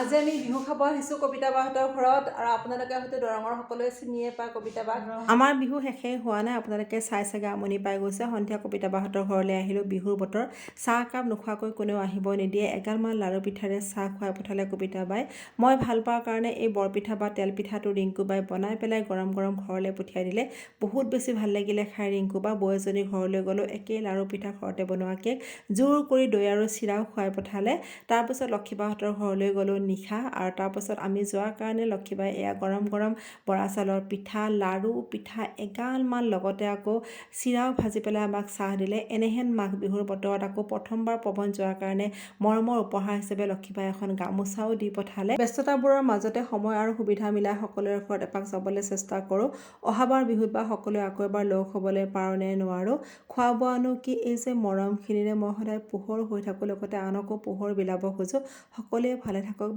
আজি আমি বিহু খাব আহিছোঁ কবিতা বাহঁতৰ ঘৰত আৰু আপোনালোকে হয়তো দৰঙৰ সকলোৱে চিনিয়ে পায় কবিতা বাক। আমাৰ বিহু শেষেই হোৱা নাই, আপোনালোকে চাই চাগে আমনি পাই গৈছে। সন্ধিয়া কবিতা বাহঁতৰ ঘৰলৈ আহিলোঁ, বিহুৰ বতৰ। চাহ একাপ নোখোৱাকৈ কোনেও আহিব নিদিয়ে। এগালমান লাৰু পিঠাৰে চাহ খুৱাই পঠালে কবিতা বাই। মই ভাল পাওঁ কাৰণে এই বৰপিঠা বা তেলপিঠাটো ৰিংকু বাই বনাই পেলাই গৰম গৰম ঘৰলৈ পঠিয়াই দিলে। বহুত বেছি ভাল লাগিলে খাই। ৰিংকু বা বৌ এজনীৰ ঘৰলৈ গ'লোঁ, একেই লাৰু পিঠা ঘৰতে বনোৱা কেক, জোৰ কৰি দৈ আৰু চিৰাও খুৱাই পঠালে। তাৰপিছত লক্ষীবাহঁতৰ ঘৰলৈ গ'লোঁ নিশা, আৰু তাৰপাছত আমি যোৱাৰ কাৰণে লক্ষীবাই এয়া গৰম গৰম বৰা চাউলৰ পিঠা, লাৰু পিঠা এগালমান, লগতে আকৌ চিৰাও ভাজি পেলাই আমাক চাহ দিলে। এনেহেন মাঘ বিহুৰ বতৰত আকৌ প্ৰথমবাৰ পৱন যোৱাৰ কাৰণে মৰমৰ উপহাৰ হিচাপে লক্ষীবাই এখন গামোচাও দি পঠালে। ব্যস্ততাবোৰৰ মাজতে সময় আৰু সুবিধা মিলাই সকলোৰে ঘৰত এপাক যাবলৈ চেষ্টা কৰোঁ। অহাবাৰ বিহুত বা সকলোৱে আকৌ এবাৰ লগ হ'বলৈ পাৰোঁ নে নোৱাৰোঁ। খোৱা বোৱানো কি, এই যে মৰমখিনিৰে মই সদায় পোহৰ হৈ থাকোঁ, লগতে আনকো পোহৰ বিলাব খোজোঁ। সকলোৱে ভালে থাকক।